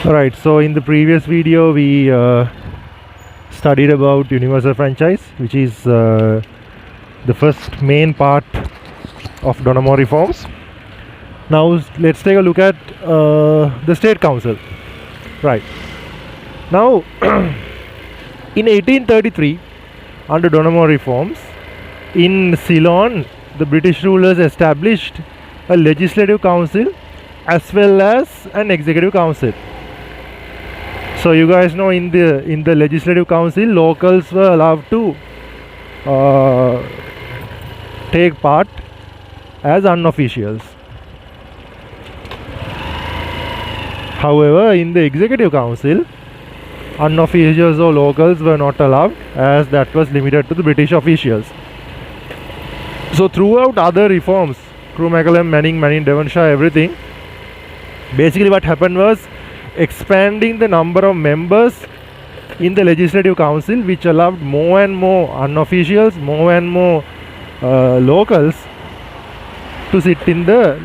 Alright, so in the previous video we studied about universal franchise, which is the first main part of Donamo reforms. Now let's take a look at the State Council. Right. Now in 1833, under Donamo reforms, in Ceylon, the British rulers established a legislative council as well as an executive council. So you guys know in the legislative council, locals were allowed to take part as unofficials. However, in the executive council, unofficials or locals were not allowed, as that was limited to the British officials. So throughout other reforms, Crewe McCallum, Manning, Devonshire, everything, basically what happened was expanding the number of members in the legislative council, which allowed more and more unofficials, more and more locals to sit in the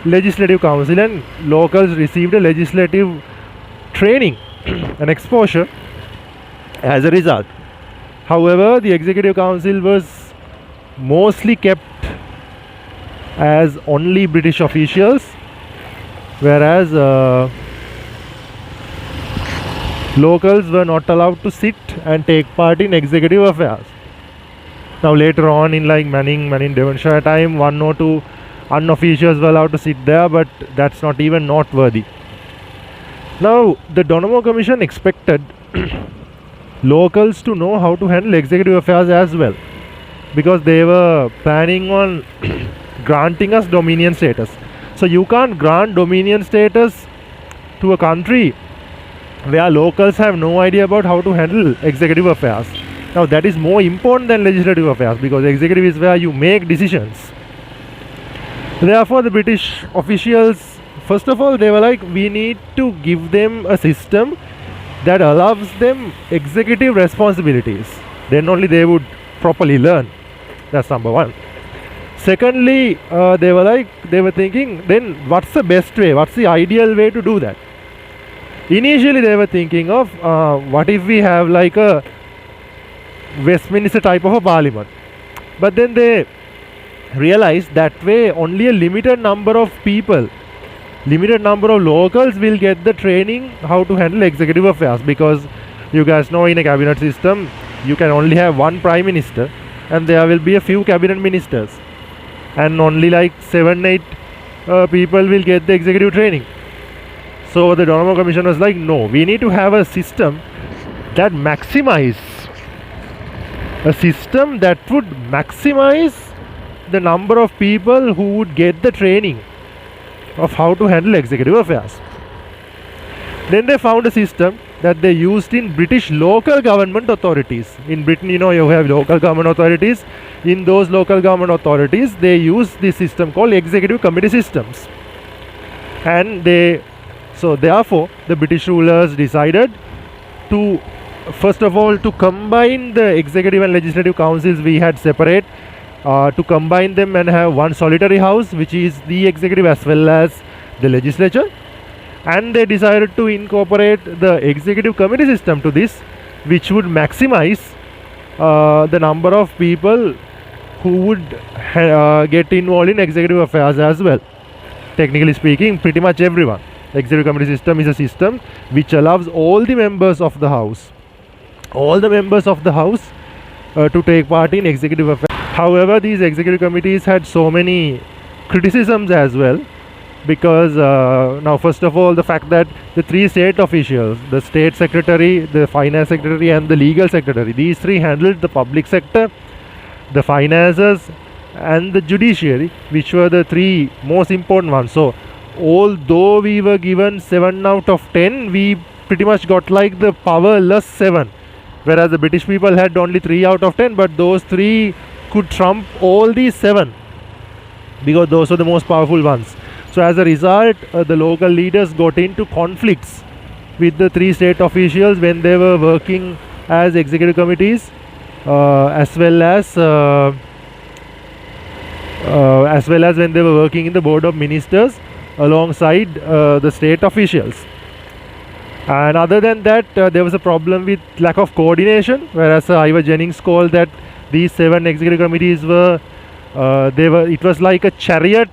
legislative council, and locals received a legislative training and exposure as a result. However, the executive council was mostly kept as only British officials, whereas locals were not allowed to sit and take part in executive affairs. Now later on in like Manning, Devonshire time, one or two unofficials were allowed to sit there, but that's not even noteworthy. Now the Donamo Commission expected locals to know how to handle executive affairs as well, because they were planning on granting us dominion status. So you can't grant dominion status to a country where locals have no idea about how to handle executive affairs. Now that is more important than legislative affairs, because executive is where you make decisions. Therefore the British officials, first of all, they were like, we need to give them a system that allows them executive responsibilities. Then only they would properly learn. That's number one. Secondly, they were thinking, then what's the best way, what's the ideal way to do that? Initially they were thinking of what if we have like a Westminster type of a parliament, but then they realized that way only a limited number of people, limited number of locals will get the training how to handle executive affairs, because you guys know in a cabinet system you can only have one prime minister and there will be a few cabinet ministers, and only like 7-8 people will get the executive training. So the Donamo Commission was like, no, we need to have a system that would maximize the number of people who would get the training of how to handle executive affairs. Then they found a system that they used in British local government authorities. In Britain, you know, you have local government authorities. In those local government authorities, they use this system called executive committee systems. And so therefore, the British rulers decided to, first of all, to combine the executive and legislative councils we had separate, to combine them and have one solitary house, which is the executive as well as the legislature. And they decided to incorporate the executive committee system to this, which would maximize the number of people who would get involved in executive affairs as well. Technically speaking, pretty much everyone. Executive committee system is a system which allows all the members of the house to take part in executive affairs. However, these executive committees had so many criticisms as well, because now first of all, the fact that the three state officials, the state secretary, the finance secretary and the legal secretary, these three handled the public sector, the finances and the judiciary, which were the three most important ones. So although we were given 7 out of 10, we pretty much got like the powerless 7, whereas the British people had only 3 out of 10, but those 3 could trump all these 7, because those are the most powerful ones. So as a result, the local leaders got into conflicts with the 3 state officials when they were working as executive committees, as well as when they were working in the board of ministers alongside the state officials. And other than that, there was a problem with lack of coordination, whereas Ivor Jennings called that these 7 executive committees were, it was like a chariot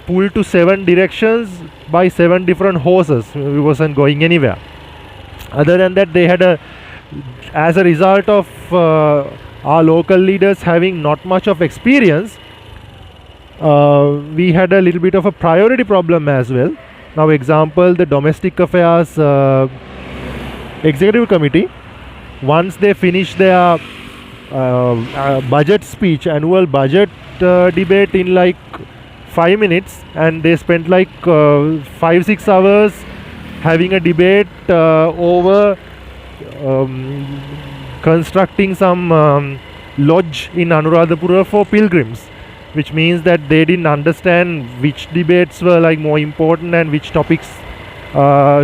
pulled to 7 directions by 7 different horses. We wasn't going anywhere. Other than that, they had as a result of our local leaders having not much of experience, we had a little bit of a priority problem as well. Now, example, the domestic affairs executive committee, once they finish their budget speech, annual budget debate in like 5 minutes, and they spent like 5-6 hours having a debate over constructing some lodge in Anuradhapura for pilgrims, which means that they didn't understand which debates were like more important and which topics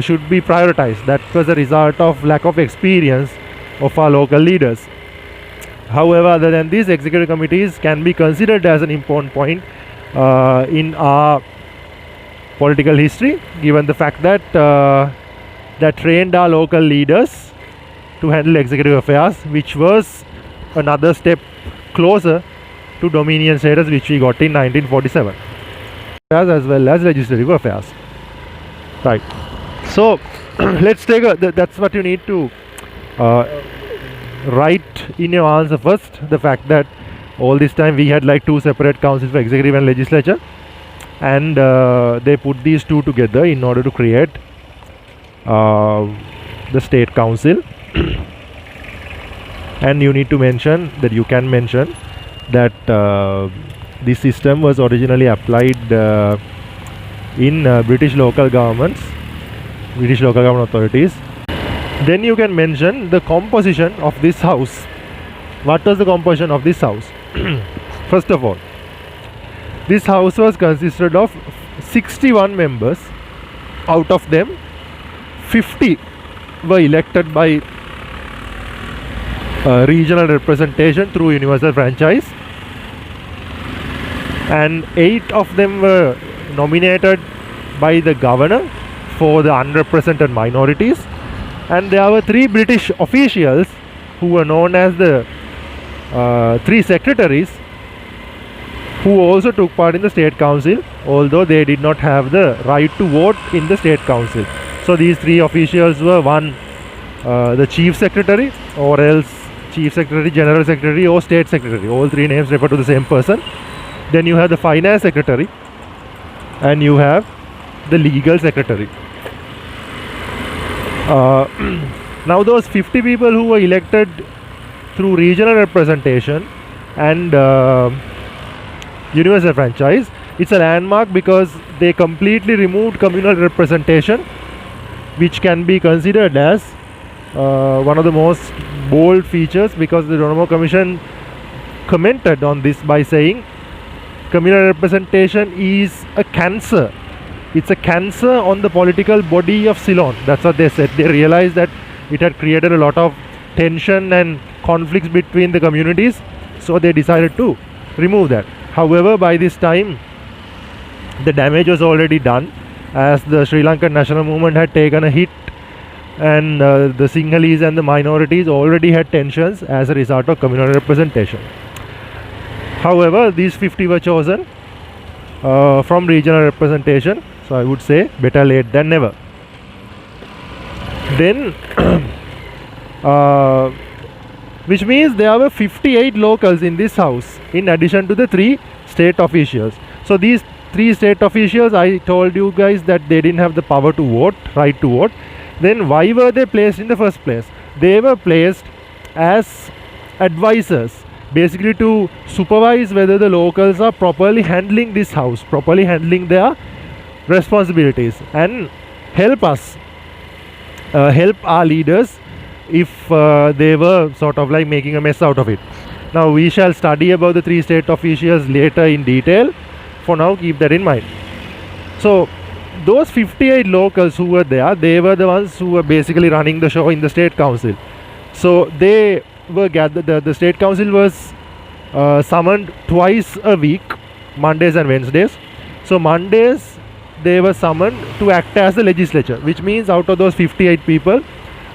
should be prioritized. That was a result of lack of experience of our local leaders. However, other than these, executive committees can be considered as an important point in our political history, given the fact that that trained our local leaders to handle executive affairs, which was another step closer to dominion status, which we got in 1947, as well as legislative affairs. Right. So let's take that's what you need to write in your answer first. The fact that all this time we had like 2 separate councils for executive and legislature, and they put these 2 together in order to create the state council. And you need to mention that this system was originally applied in British local government authorities. Then you can mention the composition of this house. What was the composition of this house? First of all, this house was consisted of 61 members. Out of them, 50 were elected by regional representation through universal franchise, and 8 of them were nominated by the governor for the unrepresented minorities, and there were 3 British officials who were known as the 3 secretaries, who also took part in the state council, although they did not have the right to vote in the state council. So these 3 officials were, one, the chief secretary, or else chief secretary, general secretary, or state secretary. All 3 names refer to the same person. Then you have the finance secretary, and you have the legal secretary. Now those 50 people who were elected through regional representation and universal franchise, it's a landmark because they completely removed communal representation, which can be considered as one of the most bold features, because the Donomo Commission commented on this by saying communal representation is a cancer. It's a cancer on the political body of Ceylon. That's what they said. They realized that it had created a lot of tension and conflicts between the communities, so they decided to remove that. However, by this time, the damage was already done, as the Sri Lankan national movement had taken a hit, and the Sinhalese and the minorities already had tensions as a result of communal representation. However, these 50 were chosen from regional representation, so I would say better late than never. Then which means there were 58 locals in this house, in addition to the 3 state officials. So these 3 state officials, I told you guys that they didn't have the power to vote, right to vote. Then why were they placed in the first place? They were placed as advisors, basically to supervise whether the locals are properly handling this house, properly handling their responsibilities, and help us, help our leaders if they were sort of like making a mess out of it. Now we shall study about the 3 state officials later in detail. For now, keep that in mind. So those 58 locals who were there, they were the ones who were basically running the show in the state council. So they were gathered. The state council was summoned twice a week, Mondays and Wednesdays. So Mondays they were summoned to act as the legislature, which means out of those 58 people,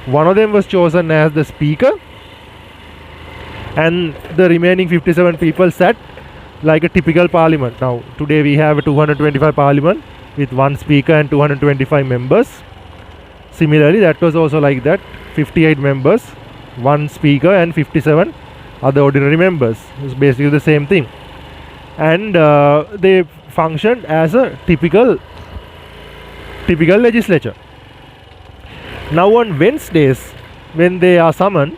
one of them was chosen as the speaker, and the remaining 57 people sat like a typical parliament. Now, today we have a 225 parliament with one speaker and 225 members. Similarly, that was also like that, 58 members, one speaker and 57 other ordinary members. It's basically the same thing. And they functioned as a typical legislature. Now on Wednesdays, when they are summoned,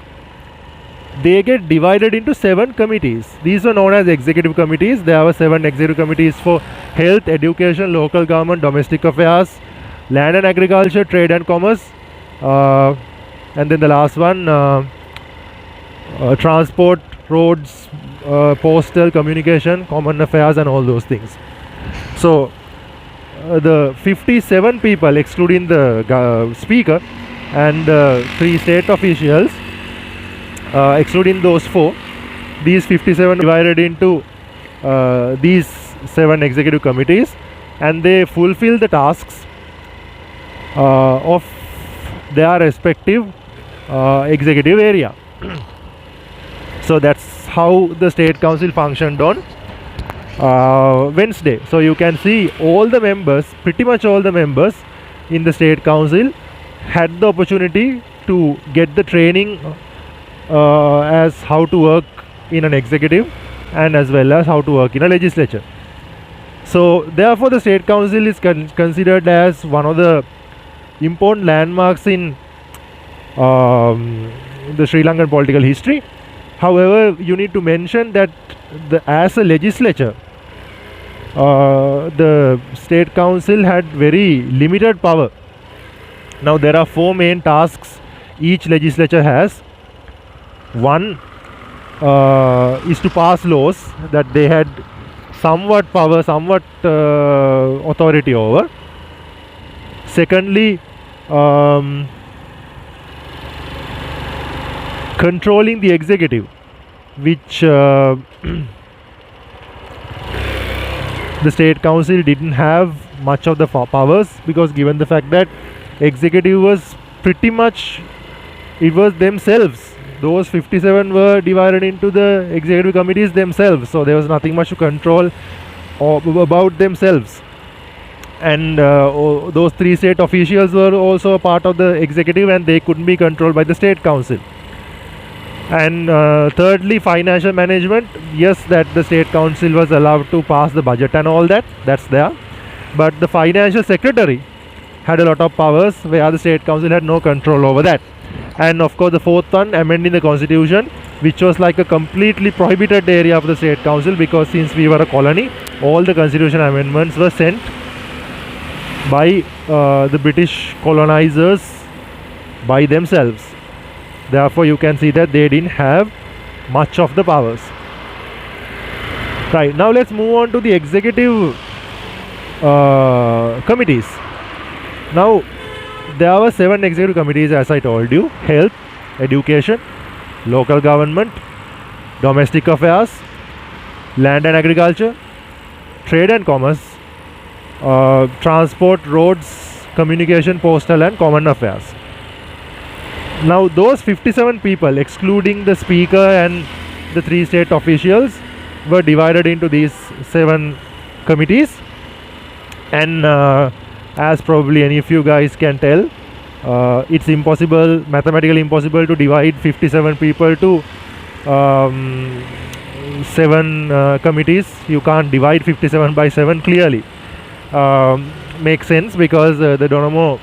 they get divided into 7 committees. These were known as executive committees. There were 7 executive committees for health, education, local government, domestic affairs, land and agriculture, trade and commerce, and then the last one, transport, roads, postal, communication, common affairs, and all those things. So the 57 people, excluding the speaker, and 3 state officials, excluding those 4, these 57 divided into these 7 executive committees, and they fulfill the tasks of their respective executive area. So that's how the state council functioned on Wednesday. So you can see all the members, pretty much all the members in the state council had the opportunity to get the training as how to work in an executive and as well as how to work in a legislature. So therefore the state council is considered as one of the important landmarks in the Sri Lankan political history. However, you need to mention that as a legislature, the state council had very limited power. Now there are 4 main tasks each legislature has. One is to pass laws that they had somewhat power, somewhat authority over. Secondly, controlling the executive, which the state council didn't have much of the powers, because given the fact that executive was pretty much, it was themselves. Those 57 were divided into the executive committees themselves, so there was nothing much to control about themselves. And those 3 state officials were also a part of the executive, and they couldn't be controlled by the state council. And thirdly, financial management. Yes, that the state council was allowed to pass the budget and all that, that's there. But the financial secretary had a lot of powers where the state council had no control over that. And of course the 4th one, amending the constitution, which was like a completely prohibited area of the state council, because since we were a colony, all the constitution amendments were sent by the British colonizers by themselves. Therefore you can see that they didn't have much of the powers. Right, now let's move on to the executive committees. Now there were 7 executive committees, as I told you: health, education, local government, domestic affairs, land and agriculture, trade and commerce, transport, roads, communication, postal and common affairs. Now those 57 people, excluding the speaker and the 3 state officials, were divided into these 7 committees. And as probably any of you guys can tell, it's impossible, mathematically impossible, to divide 57 people to 7 committees. You can't divide 57 by 7 clearly. Makes sense, because the Donamo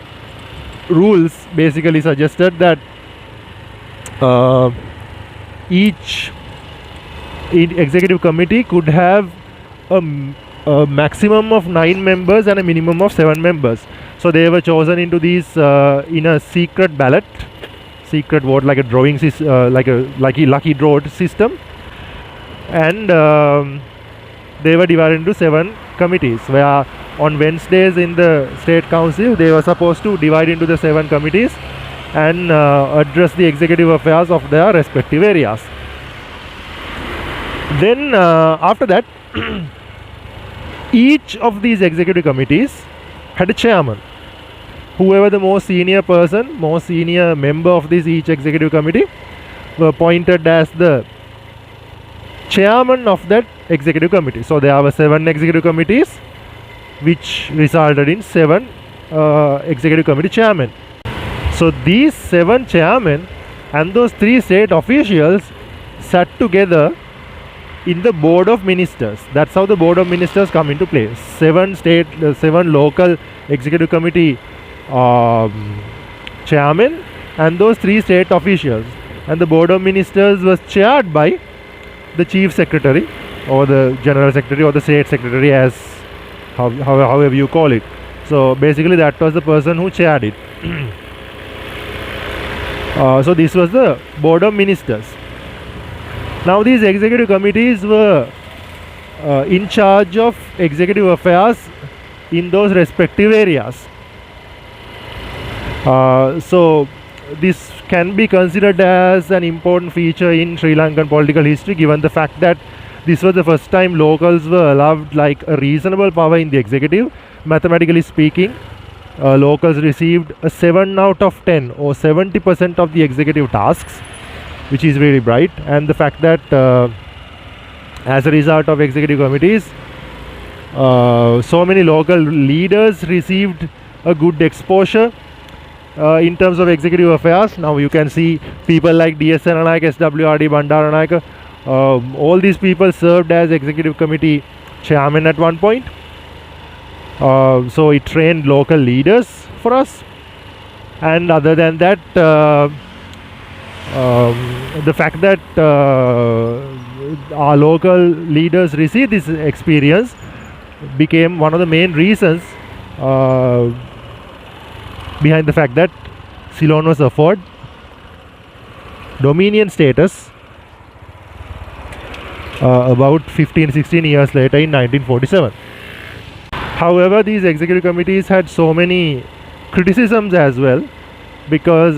rules basically suggested that each executive committee could have a maximum of 9 members and a minimum of 7 members. So they were chosen into these in a secret ballot, secret vote, like a drawing like a lucky draw system, and they were divided into 7 committees, where on Wednesdays in the state council they were supposed to divide into the 7 committees and address the executive affairs of their respective areas. Then after that each of these executive committees had a chairman. Whoever the most senior person, most senior member of this each executive committee were appointed as the chairman of that executive committee. So there were 7 executive committees, which resulted in 7 executive committee chairmen. So these 7 chairmen and those 3 state officials sat together in the board of ministers. That's how the board of ministers come into place. 7 local executive committee chairmen and those 3 state officials. And the board of ministers was chaired by the chief secretary or the general secretary or the state secretary, as however you call it. So basically that was the person who chaired it. So this was the board of ministers. Now these executive committees were in charge of executive affairs in those respective areas. So this can be considered as an important feature in Sri Lankan political history, given the fact that this was the first time locals were allowed like a reasonable power in the executive. Mathematically speaking, locals received a 7 out of 10 or 70% of the executive tasks, which is really bright. And the fact that as a result of executive committees, so many local leaders received a good exposure in terms of executive affairs. Now you can see people like D.S. Senanayake, SWRD Bandaranayake, all these people served as executive committee chairman at one point. So it trained local leaders for us. And other than that, the fact that our local leaders received this experience became one of the main reasons behind the fact that Ceylon was afforded dominion status about 15-16 years later in 1947. However, these executive committees had so many criticisms as well, because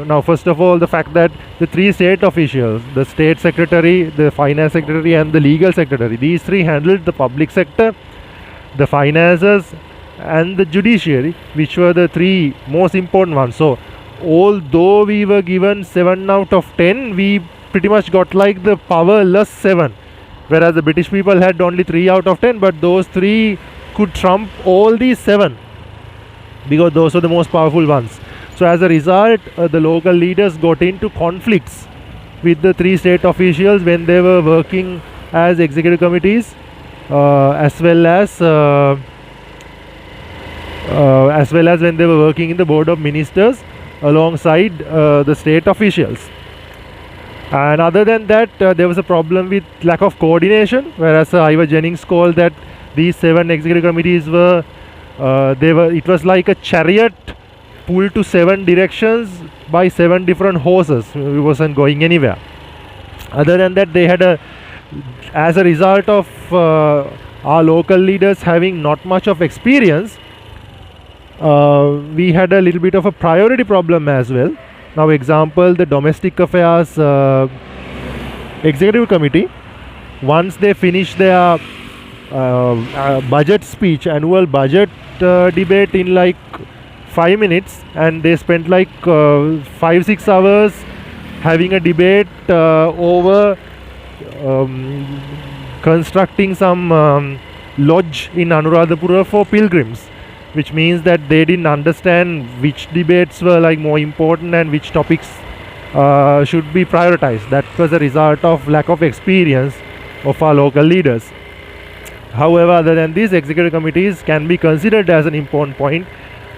now first of all, the fact that the 3 state officials, the state secretary, the finance secretary and the legal secretary, these 3 handled the public sector, the finances and the judiciary, which were the 3 most important ones. So although we were given 7 out of 10, we pretty much got like the powerless 7, whereas the British people had only 3 out of 10, but those 3 could trump all these 7 because those were the most powerful ones. So as a result, the local leaders got into conflicts with the 3 state officials when they were working as executive committees, as well as when they were working in the board of ministers alongside the state officials. And other than that, there was a problem with lack of coordination, whereas Ivor Jennings called that these 7 executive committees were it was like a chariot pulled to 7 directions by 7 different horses. It wasn't going anywhere. Other than that, they had as a result of our local leaders having not much of experience, we had a little bit of a priority problem as well. Now example, the domestic affairs executive committee, once they finish their budget speech, annual budget debate in like 5 minutes, and they spent like 5-6 hours having a debate over constructing some lodge in Anuradhapura for pilgrims, which means that they didn't understand which debates were like more important and which topics should be prioritized. That was a result of lack of experience of our local leaders. However, other than these, executive committees can be considered as an important point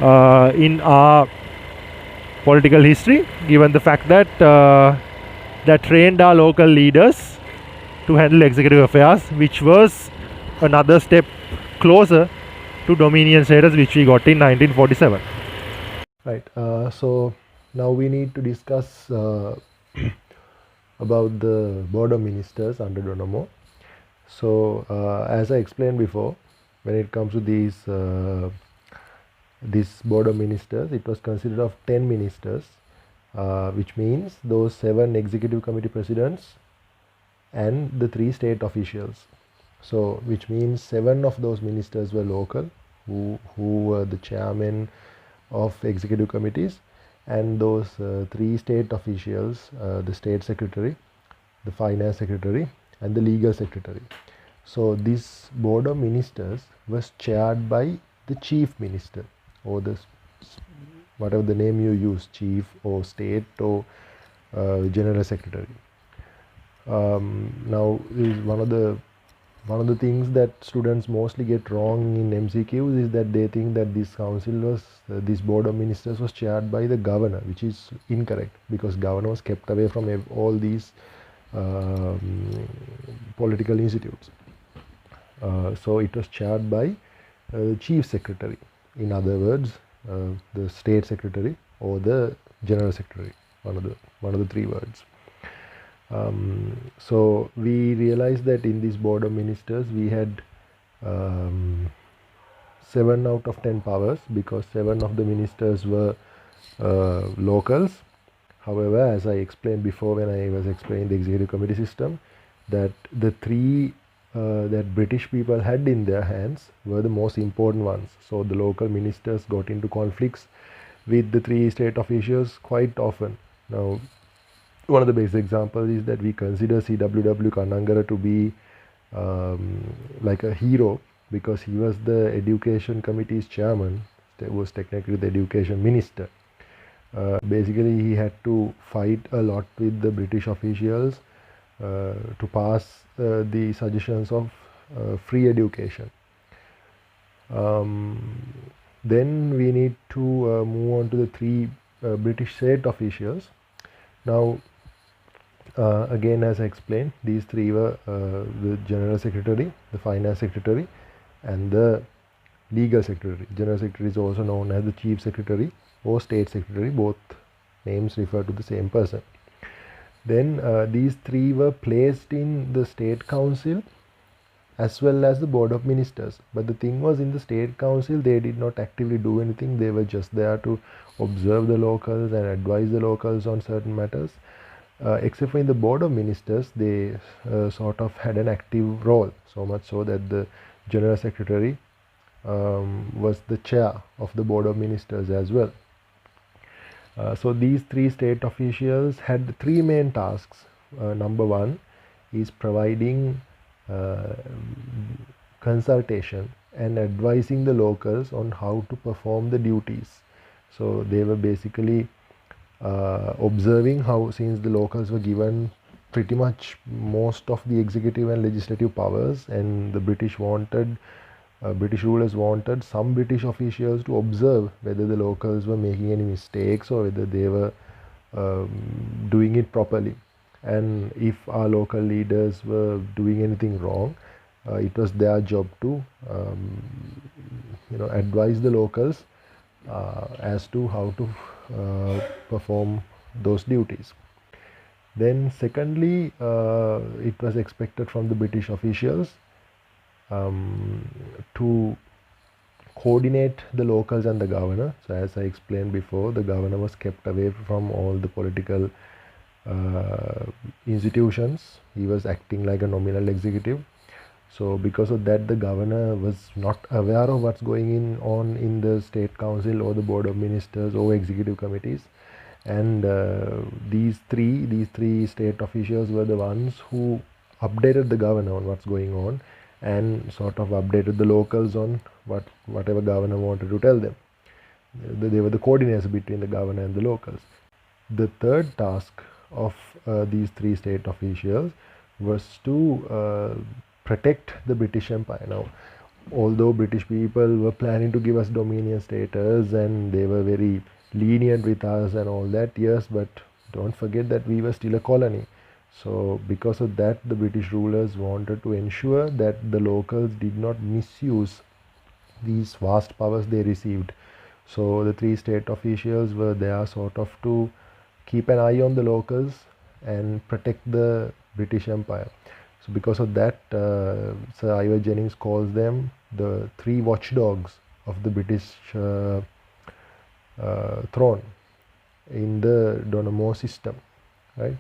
in our political history, given the fact that that trained our local leaders to handle executive affairs, which was another step closer to dominion status, which we got in 1947. Right. So now we need to discuss about the board of ministers under Donomo. So as I explained before, when it comes to these this board of ministers, it was considered of 10 ministers, which means those 7 executive committee presidents and the 3 state officials. So which means 7 of those ministers were local, who were the chairmen of executive committees, and those three state officials, the state secretary, the finance secretary, and the legal secretary. So this board of ministers was chaired by the chief minister, or the whatever the name you use, chief or state or general secretary. Now is one of the things that students mostly get wrong in MCQs is that they think that this council was this board of ministers was chaired by the governor, which is incorrect, because governor was kept away from all these political institutes. So it was chaired by chief secretary, in other words the state secretary or the general secretary, one of the three words. So we realized that in this board of ministers we had 7 out of 10 powers, because 7 of the ministers were locals. However, as I explained before when I was explaining the executive committee system, that the 3 that British people had in their hands were the most important ones. So the local ministers got into conflicts with the 3 state officials quite often. Now, one of the basic examples is that we consider CWW Kanangara to be like a hero, because he was the education committee's chairman. He was technically the education minister. Basically, he had to fight a lot with the British officials to pass the suggestions of free education. Then we need to move on to the 3 British state officials. Now, again, as I explained, these 3 were the general secretary, the finance secretary, and the legal secretary. General secretary is also known as the chief secretary or state secretary. Both names refer to the same person. Then these 3 were placed in the state council as well as the board of ministers. But the thing was, in the state council they did not actively do anything. They were just there to observe the locals and advise the locals on certain matters. Except for in the board of ministers, they sort of had an active role, so much so that the general secretary was the chair of the board of ministers as well. So these 3 state officials had the 3 main tasks. Number 1 is providing consultation and advising the locals on how to perform the duties. So they were basically observing how, since the locals were given pretty much most of the executive and legislative powers, and the British rulers wanted some British officials to observe whether the locals were making any mistakes or whether they were doing it properly. And if our local leaders were doing anything wrong, it was their job to advise the locals as to how to perform those duties. Then secondly, it was expected from the British officials to coordinate the locals and the governor. So as I explained before, the governor was kept away from all the political institutions. He was acting like a nominal executive. So because of that, the governor was not aware of what's going on in the state council or the board of ministers or executive committees. And these three state officials were the ones who updated the governor on what's going on and sort of updated the locals on whatever governor wanted to tell them. They were the coordinators between the governor and the locals. The third task of these 3 state officials was to protect the British Empire. Now, although British people were planning to give us dominion status and they were very lenient with us and all that, yes, but don't forget that we were still a colony. So because of that, the British rulers wanted to ensure that the locals did not misuse these vast powers they received. So the 3 state officials were there sort of to keep an eye on the locals and protect the British Empire. So because of that, Sir Ivor Jennings calls them the 3 watchdogs of the British throne in the Donoughmore system, right?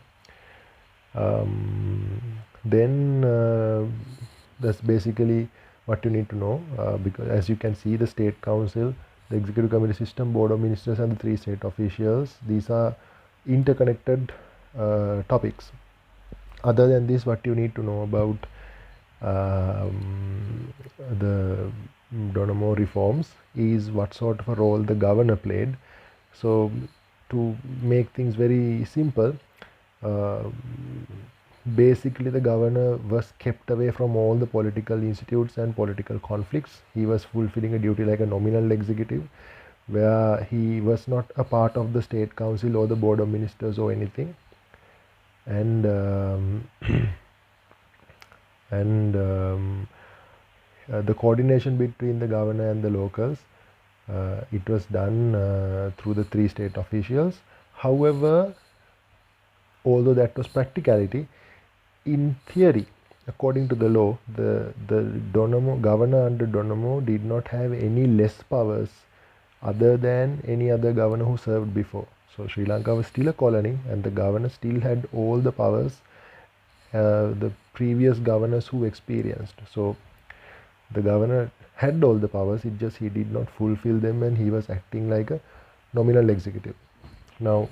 Then that's basically what you need to know, because as you can see, the state council, the executive committee system, board of ministers, and the three state officials, these are interconnected topics. Other than this, what you need to know about the Donamo reforms is what sort of a role the governor played. So to make things very simple, uh, basically the governor was kept away from all the political institutes and political conflicts. He was fulfilling a duty like a nominal executive, where he was not a part of the state council or the board of ministers or anything. And the coordination between the governor and the locals, it was done through the three state officials. However, although that was practicality, in theory, according to the law, the Donamo governor under Donamo did not have any less powers other than any other governor who served before. So Sri Lanka was still a colony, and the governor still had all the powers the previous governors who experienced. So the governor had all the powers, it just he did not fulfill them, and he was acting like a nominal executive. Now,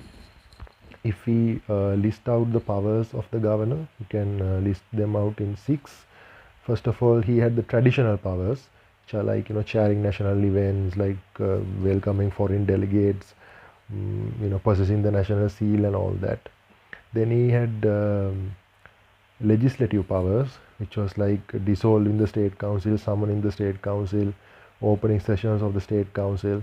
if we list out the powers of the governor, you can list them out in 6. First of all, he had the traditional powers, which are like chairing national events, like welcoming foreign delegates, possessing the national seal and all that. Then he had legislative powers, which was like dissolving the state council, summoning the state council, opening sessions of the state council,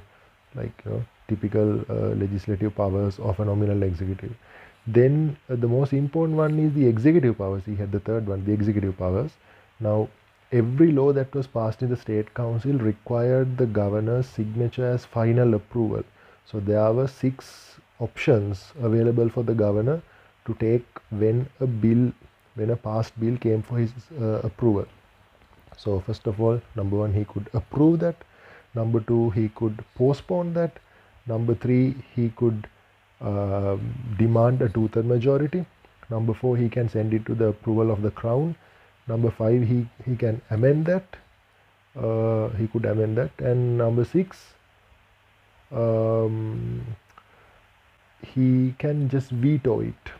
like typical legislative powers of a nominal executive. Then the most important one is the executive powers. He had the third one, the executive powers. Now, every law that was passed in the state council required the governor's signature as final approval. So there were 6 options available for the governor to take when a passed bill came for his approval. So first of all, number 1, he could approve that. Number 2, he could postpone that. Number 3, he could demand a 2/3 majority. Number 4, he can send it to the approval of the crown. Number 5, he can amend that. He could amend that. And number 6, he can just veto it.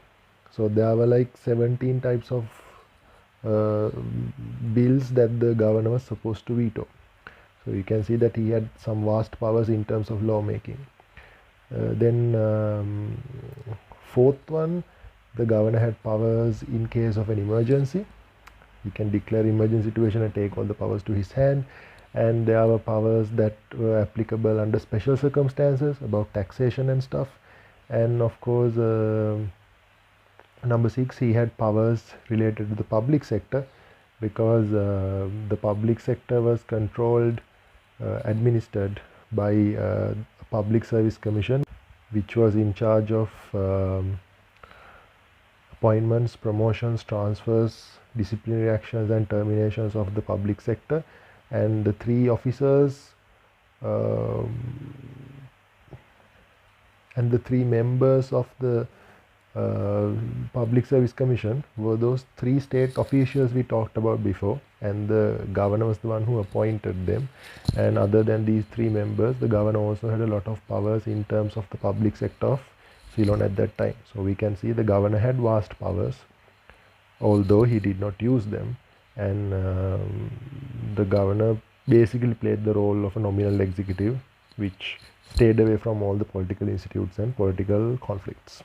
So there were like 17 types of bills that the governor was supposed to veto. So you can see that he had some vast powers in terms of lawmaking. Then fourth one, the governor had powers in case of an emergency. He can declare emergency situation and take all the powers to his hand. And there were powers that were applicable under special circumstances about taxation and stuff. And of course, number 6, he had powers related to the public sector, because the public sector was controlled, administered by a public service commission, which was in charge of appointments, promotions, transfers, disciplinary actions and terminations of the public sector. And the 3 officers and the 3 members of the Public Service Commission were those 3 state officials we talked about before, and the governor was the one who appointed them. And other than these 3 members, the governor also had a lot of powers in terms of the public sector of Ceylon at that time. So we can see the governor had vast powers, although he did not use them. And the governor basically played the role of a nominal executive, which stayed away from all the political institutes and political conflicts.